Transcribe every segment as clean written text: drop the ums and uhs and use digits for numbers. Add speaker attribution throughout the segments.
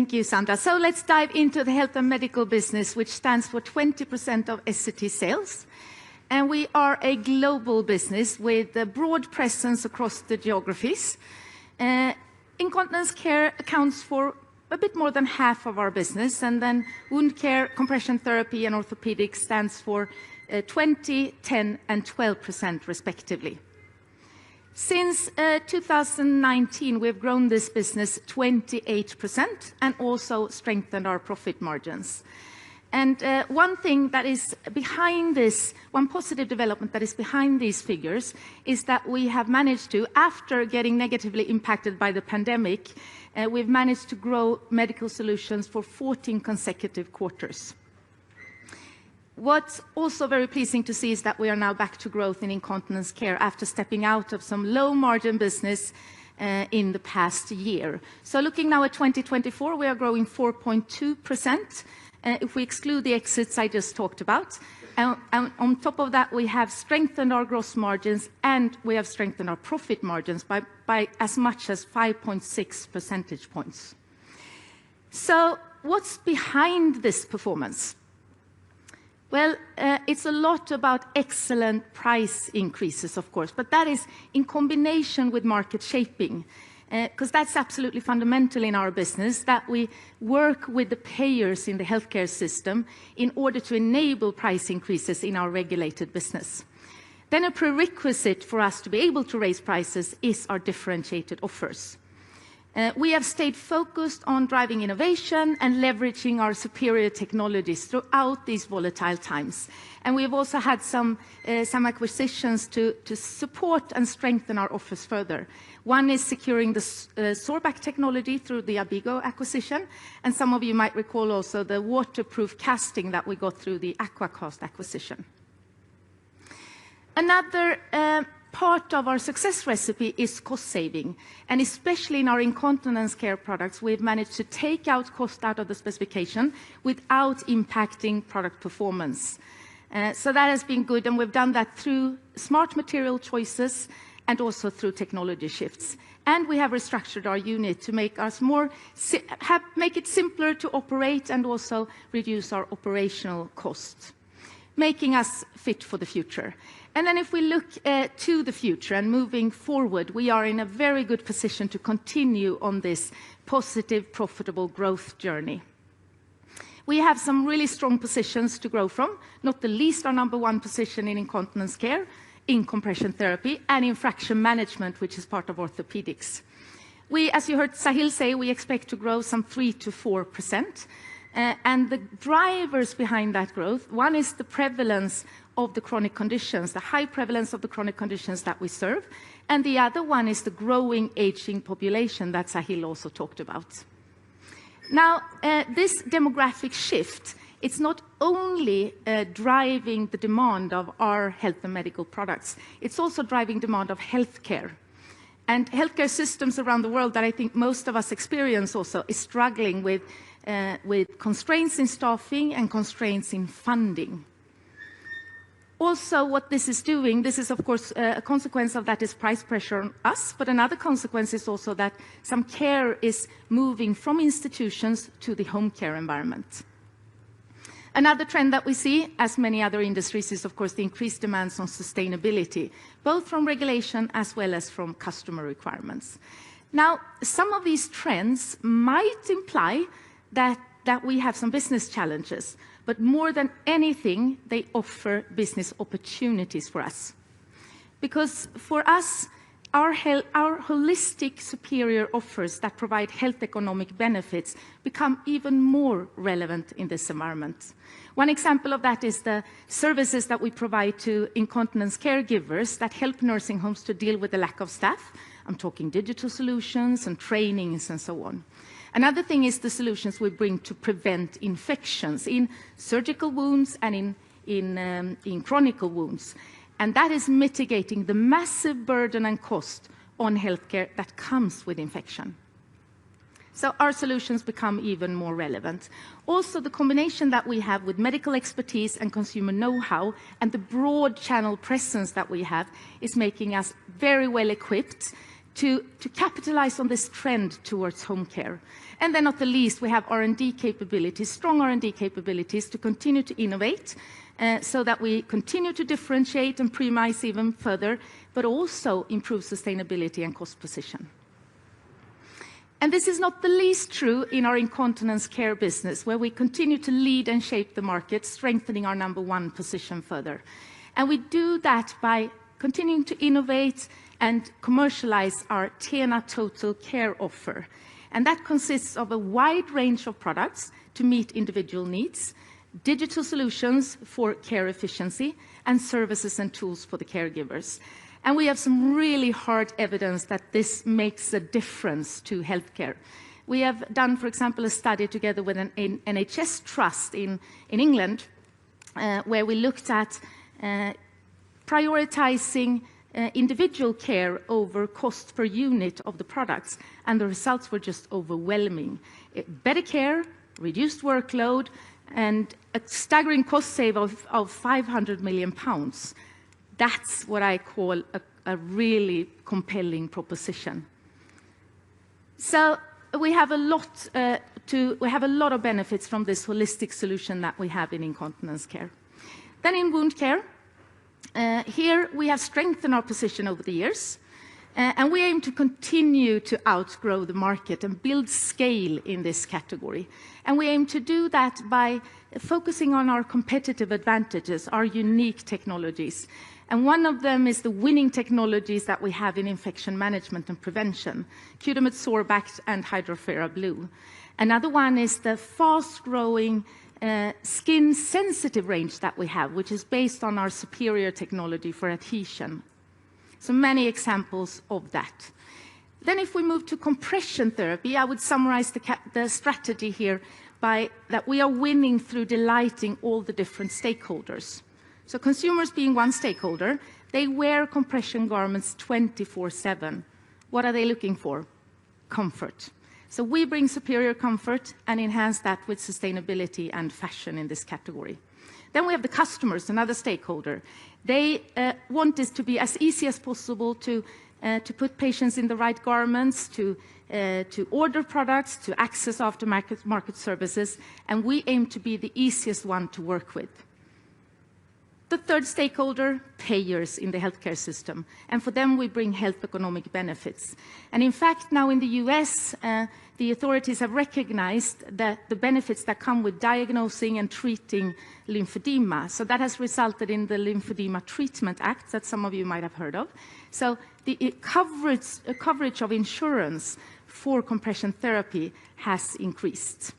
Speaker 1: Thank you, Sandra. So let's dive into the health and medical business, which stands for 20% of Essity sales. And we are a global business with a broad presence across the geographies. Incontinence care accounts for a bit more than half of our business, and then wound care, compression therapy, and orthopedics stands for 20%, 10%, and 12% respectively. Since 2019, we've grown this business 28% and also strengthened our profit margins. And one thing that is behind this, one positive development that is behind these figures is that we have managed to, after getting negatively impacted by the pandemic, we've managed to grow medical solutions for 14 consecutive quarters. What's also very pleasing to see is that we are now back to growth in incontinence care after stepping out of some low-margin business in the past year. So looking now at 2024, we are growing 4.2%. If we exclude the exits I just talked about. And on top of that, we have strengthened our gross margins and we have strengthened our profit margins by as much as 5.6 percentage points. So what's behind this performance? Well, it's a lot about excellent price increases, of course, but that is in combination with market shaping, because that's absolutely fundamental in our business, that we work with the payers in the healthcare system in order to enable price increases in our regulated business. Then a prerequisite for us to be able to raise prices is our differentiated offers. We have stayed focused on driving innovation and leveraging our superior technologies throughout these volatile times. And we have also had some acquisitions to support and strengthen our offers further. One is securing the Sorback technology through the Abigo acquisition. And some of you might recall also the waterproof casting that we got through the Aquacast acquisition. Another part of our success recipe is cost saving, and especially in our incontinence care products, we've managed to take out cost out of the specification without impacting product performance. So that has been good, and we've done that through smart material choices and also through technology shifts. And we have restructured our unit to make us make it simpler to operate and also reduce our operational costs, making us fit for the future. And then if we look to the future and moving forward, we are in a very good position to continue on this positive, profitable growth journey. We have some really strong positions to grow from, not the least our number one position in incontinence care, in compression therapy, and in fracture management, which is part of orthopedics. We, as you heard Sahil say, we expect to grow some 3 to 4%. And the drivers behind that growth, one is the prevalence of the chronic conditions, the high prevalence of the chronic conditions that we serve. And the other one is the growing aging population that Sahil also talked about. Now, this demographic shift, it's not only driving the demand of our health and medical products, it's also driving demand of healthcare. And healthcare systems around the world that I think most of us experience also is struggling with constraints in staffing and constraints in funding. Also, what this is doing, this is of course a consequence of that is price pressure on us, but another consequence is also that some care is moving from institutions to the home care environment. Another trend that we see, as many other industries, is of course the increased demands on sustainability, both from regulation as well as from customer requirements. Now, some of these trends might imply that we have some business challenges, but more than anything, they offer business opportunities for us. Because for us, our holistic superior offers that provide health economic benefits become even more relevant in this environment. One example of that is the services that we provide to incontinence caregivers that help nursing homes to deal with the lack of staff. I'm talking digital solutions and trainings and so on. Another thing is the solutions we bring to prevent infections in surgical wounds and in chronic wounds. And that is mitigating the massive burden and cost on healthcare that comes with infection. So our solutions become even more relevant. Also, the combination that we have with medical expertise and consumer know-how and the broad channel presence that we have is making us very well equipped to capitalize on this trend towards home care. And then not the least, we have R&D capabilities, strong R&D capabilities to continue to innovate so that we continue to differentiate and premiumize even further, but also improve sustainability and cost position. And this is not the least true in our incontinence care business, where we continue to lead and shape the market, strengthening our #1 position further. And we do that by continuing to innovate and commercialize our TENA Total Care offer. And that consists of a wide range of products to meet individual needs, digital solutions for care efficiency, and services and tools for the caregivers. And we have some really hard evidence that this makes a difference to healthcare. We have done, for example, a study together with an NHS trust in England, where we looked at prioritizing individual care over cost per unit of the products, and the results were just overwhelming. Better care, reduced workload, and a staggering cost save of 500 million pounds. That's what I call a really compelling proposition. So we have a lot of benefits from this holistic solution that we have in incontinence care. Then in wound care, here we have strengthened our position over the years, and we aim to continue to outgrow the market and build scale in this category. And we aim to do that by focusing on our competitive advantages, our unique technologies. And one of them is the winning technologies that we have in infection management and prevention, Cudomid Sorbact and Hydrofera Blue. Another one is the fast-growing skin-sensitive range that we have, which is based on our superior technology for adhesion. So many examples of that. Then if we move to compression therapy, I would summarize the strategy here by that we are winning through delighting all the different stakeholders. So consumers being one stakeholder, they wear compression garments 24/7. What are they looking for? Comfort. So we bring superior comfort and enhance that with sustainability and fashion in this category. Then we have the customers, another stakeholder. They want this to be as easy as possible to put patients in the right garments, to order products, to access aftermarket services, and we aim to be the easiest one to work with. The third stakeholder, payers in the healthcare system, and for them we bring health economic benefits. And in fact, now in the US, the authorities have recognized that the benefits that come with diagnosing and treating lymphedema. So that has resulted in the Lymphedema Treatment Act that some of you might have heard of. So the coverage of insurance for compression therapy has increased.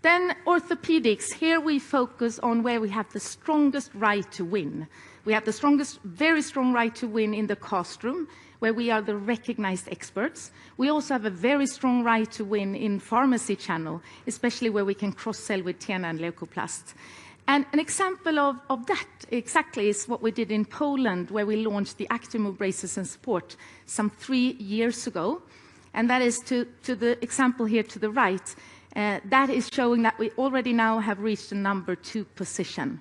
Speaker 1: Then orthopedics, here we focus on where we have the strongest right to win. We have the strongest, very strong right to win in the cast room, where we are the recognized experts. We also have a very strong right to win in pharmacy channel, especially where we can cross-sell with TENA and Leukoplast. And an example of that exactly is what we did in Poland, where we launched the Actimove braces and support some 3 years ago. And that is to the example here to the right. That is showing that we already now have reached a #2 position.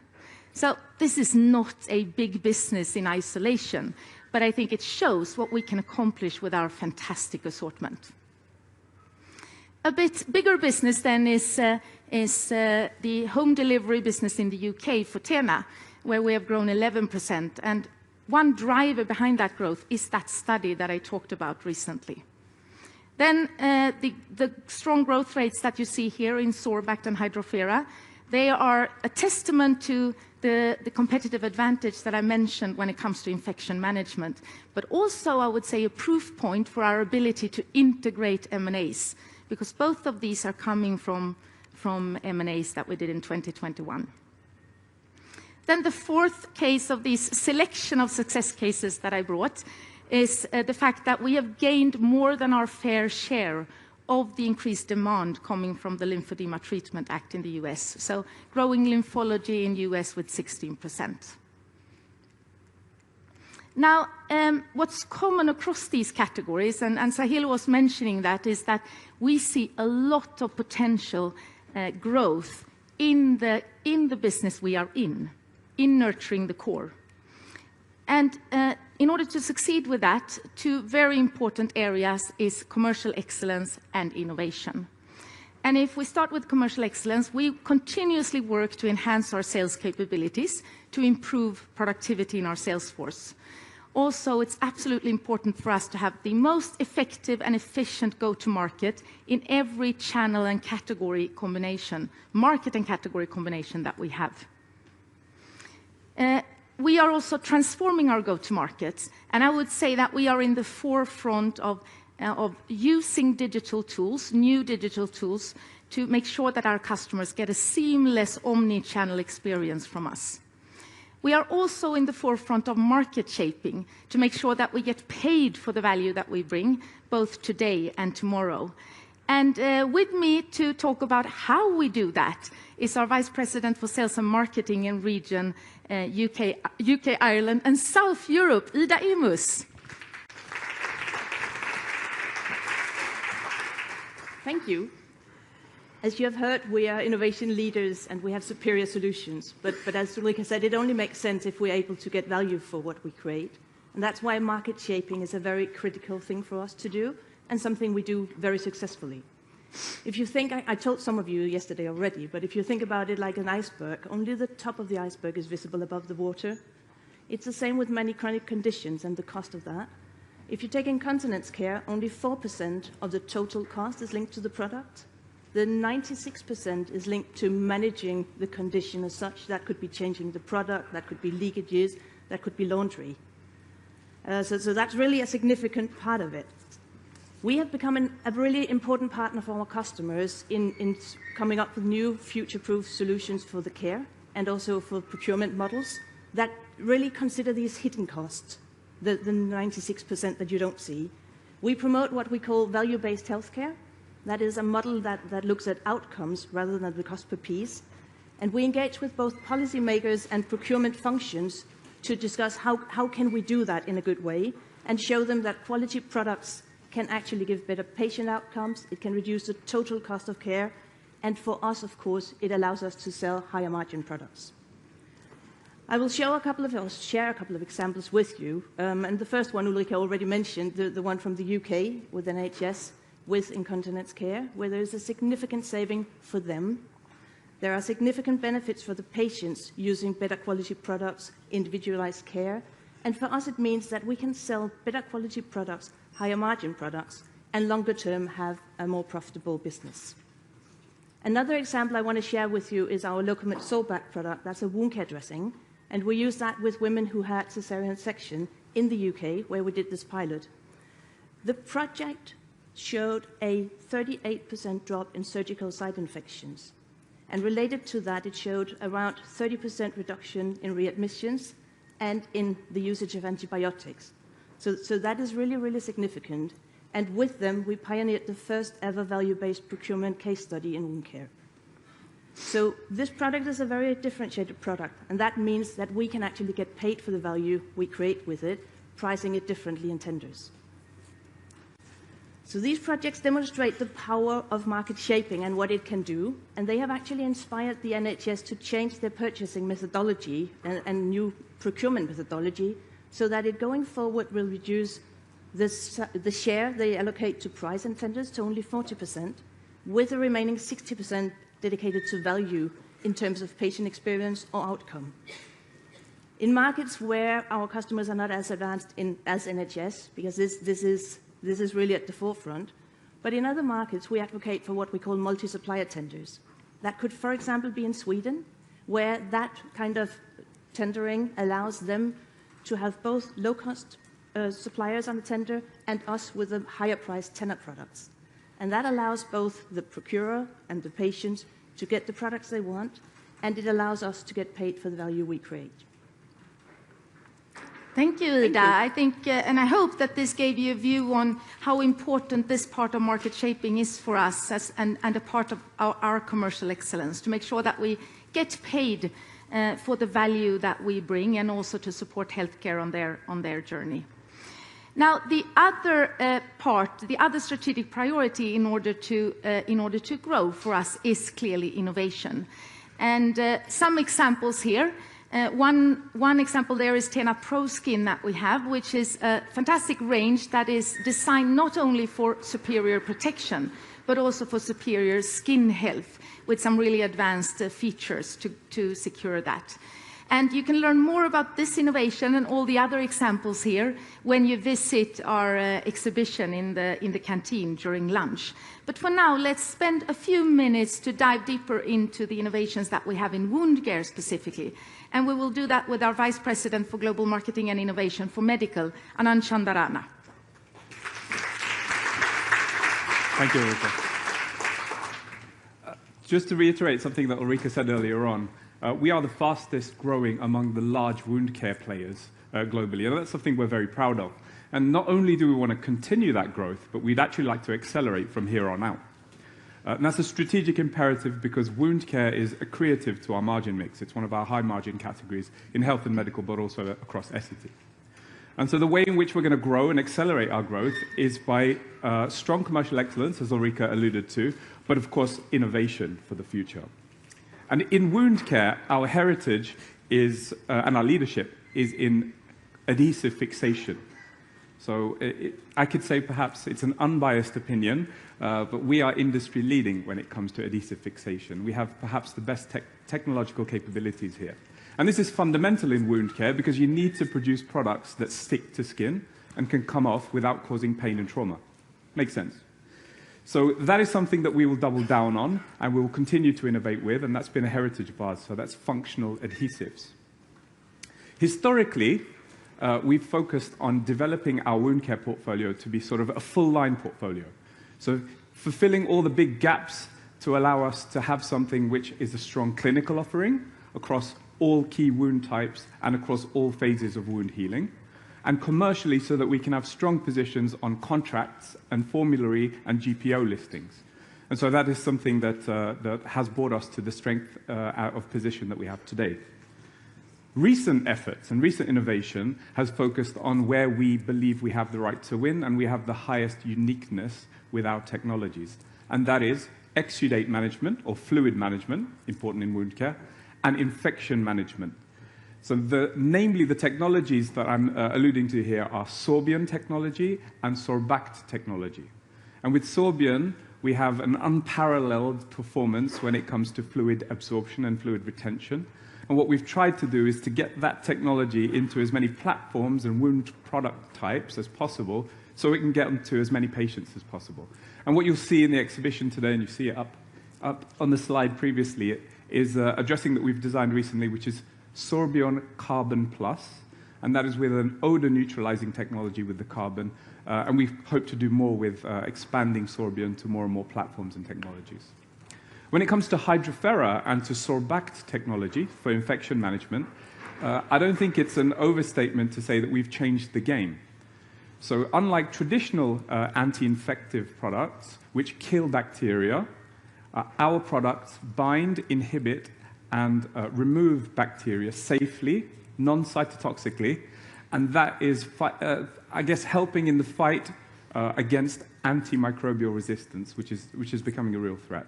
Speaker 1: So this is not a big business in isolation, but I think it shows what we can accomplish with our fantastic assortment. A bit bigger business then is the home delivery business in the UK for TENA, where we have grown 11%. And one driver behind that growth is that study that I talked about recently. Then the strong growth rates that you see here in Sorbact and Hydrofera, they are a testament to the competitive advantage that I mentioned when it comes to infection management, but also I would say a proof point for our ability to integrate M&As, because both of these are coming from M&As that we did in 2021. Then the fourth case of this selection of success cases that I brought is the fact that we have gained more than our fair share of the increased demand coming from the Lymphedema Treatment Act in the US. So growing lymphology in US with 16%. Now, what's common across these categories, and Sahil was mentioning that, is that we see a lot of potential growth in the business we are in nurturing the core. And in order to succeed with that, two very important areas is commercial excellence and innovation. And if we start with commercial excellence, we continuously work to enhance our sales capabilities to improve productivity in our sales force. Also, it's absolutely important for us to have the most effective and efficient go-to-market in every channel and category combination, market and category combination that we have. We are also transforming our go-to-markets, and I would say that we are in the forefront of using digital tools, new digital tools, to make sure that our customers get a seamless omni-channel experience from us. We are also in the forefront of market shaping to make sure that we get paid for the value that we bring, both today and tomorrow. And with me to talk about how we do that is our Vice President for Sales and Marketing in region UK, Ireland, and South Europe, Ida Imus.
Speaker 2: Thank you. As you have heard, we are innovation leaders and we have superior solutions. But as Ulrika said, it only makes sense if we're able to get value for what we create. And that's why market shaping is a very critical thing for us to do and something we do very successfully. If you think, I told some of you yesterday already, but if you think about it like an iceberg, only the top of the iceberg is visible above the water. It's the same with many chronic conditions and the cost of that. If you take incontinence care, only 4% of the total cost is linked to the product. The 96% is linked to managing the condition as such. That could be changing the product, that could be leakages, that could be laundry. So that's really a significant part of it. We have become a really important partner for our customers in coming up with new future-proof solutions for the care and also for procurement models that really consider these hidden costs, the 96% that you don't see. We promote what we call value-based healthcare. That is a model that looks at outcomes rather than the cost per piece. And we engage with both policymakers and procurement functions to discuss how can we do that in a good way and show them that quality products can actually give better patient outcomes, it can reduce the total cost of care, and for us, of course, it allows us to sell higher margin products. I will share a couple of examples with you. And the first one Ulrika already mentioned, the one from the UK with NHS, with incontinence care, where there is a significant saving for them. There are significant benefits for the patients using better quality products, individualized care. And for us, it means that we can sell better quality products, higher margin products, and longer term have a more profitable business. Another example I want to share with you is our Locomet Soulback product. That's a wound care dressing. And we use that with women who had cesarean section in the UK, where we did this pilot. The project showed a 38% drop in surgical site infections. And related to that, it showed around 30% reduction in readmissions and in the usage of antibiotics. So that is really, really significant. And with them, we pioneered the first ever value-based procurement case study in wound care. So this product is a very differentiated product, and that means that we can actually get paid for the value we create with it, pricing it differently in tenders. So these projects demonstrate the power of market shaping and what it can do, and they have actually inspired the NHS to change their purchasing methodology and new procurement methodology so that it going forward will reduce the share they allocate to price and tenders to only 40%, with the remaining 60% dedicated to value in terms of patient experience or outcome. In markets where our customers are not as advanced as NHS, because this is really at the forefront, but in other markets we advocate for what we call multi-supplier tenders. That could, for example, be in Sweden, where that kind of tendering allows them to have both low-cost suppliers on the tender and us with the higher priced tender products. And that allows both the procurer and the patient to get the products they want, and it allows us to get paid for the value we create.
Speaker 1: Thank you, Ida. I think, and I hope that this gave you a view on how important this part of market shaping is for us and a part of our commercial excellence, to make sure that we get paid for the value that we bring and also to support healthcare on their journey. Now, the other part, the other strategic priority in order to grow for us is clearly innovation. And some examples here. One example there is Tena Pro Skin that we have, which is a fantastic range that is designed not only for superior protection, but also for superior skin health, with some really advanced features to secure that. And you can learn more about this innovation and all the other examples here when you visit our exhibition in the canteen during lunch. But for now, let's spend a few minutes to dive deeper into the innovations that we have in wound care specifically. And we will do that with our Vice President for Global Marketing and Innovation for Medical, Anand Chandarana.
Speaker 3: Thank you, Ulrika. Just to reiterate something that Ulrika said earlier on, we are the fastest growing among the large wound care players globally, and that's something we're very proud of. And not only do we want to continue that growth, but we'd actually like to accelerate from here on out. And that's a strategic imperative because wound care is accretive to our margin mix. It's one of our high margin categories in health and medical, but also across Essity. And so the way in which we're going to grow and accelerate our growth is by strong commercial excellence, as Ulrika alluded to, but of course innovation for the future. And in wound care, our heritage is, and our leadership is in adhesive fixation. So I could say perhaps it's an unbiased opinion, but we are industry leading when it comes to adhesive fixation. We have perhaps the best technological capabilities here. And this is fundamental in wound care because you need to produce products that stick to skin and can come off without causing pain and trauma. Makes sense? So that is something that we will double down on and we will continue to innovate with, and that's been a heritage of ours, so that's functional adhesives. Historically, we've focused on developing our wound care portfolio to be sort of a full-line portfolio. So fulfilling all the big gaps to allow us to have something which is a strong clinical offering across all key wound types and across all phases of wound healing, and commercially so that we can have strong positions on contracts and formulary and GPO listings. And so that is something that has brought us to the strength of position that we have today. Recent efforts and recent innovation has focused on where we believe we have the right to win and we have the highest uniqueness with our technologies. And that is exudate management or fluid management, important in wound care, and infection management. So namely the technologies that I'm alluding to here are Sorbian technology and Sorbact technology. And with Sorbian, we have an unparalleled performance when it comes to fluid absorption and fluid retention. And what we've tried to do is to get that technology into as many platforms and wound product types as possible so we can get them to as many patients as possible. And what you'll see in the exhibition today, and you see it up on the slide previously, is a dressing that we've designed recently, which is Sorbion Carbon Plus, and that is with an odor-neutralizing technology with the carbon, and we hope to do more with expanding Sorbion to more and more platforms and technologies. When it comes to Hydrofera and to Sorbact technology for infection management, I don't think it's an overstatement to say that we've changed the game. So unlike traditional anti-infective products, which kill bacteria, our products bind, inhibit, and remove bacteria safely, non-cytotoxically, and that is, I guess, helping in the fight against antimicrobial resistance, which is becoming a real threat.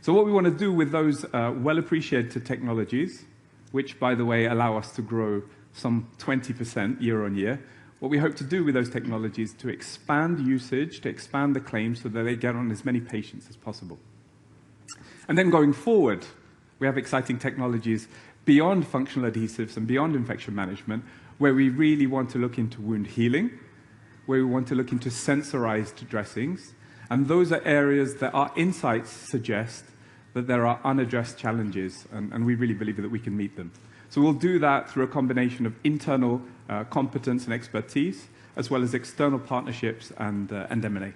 Speaker 3: So what we want to do with those well-appreciated technologies, which, by the way, allow us to grow some 20% year on year, what we hope to do with those technologies is to expand usage, to expand the claims so that they get on as many patients as possible. And then going forward, we have exciting technologies beyond functional adhesives and beyond infection management, where we really want to look into wound healing, where we want to look into sensorized dressings, and those are areas that our insights suggest that there are unaddressed challenges, and we really believe that we can meet them. So we'll do that through a combination of internal competence and expertise, as well as external partnerships and M&A.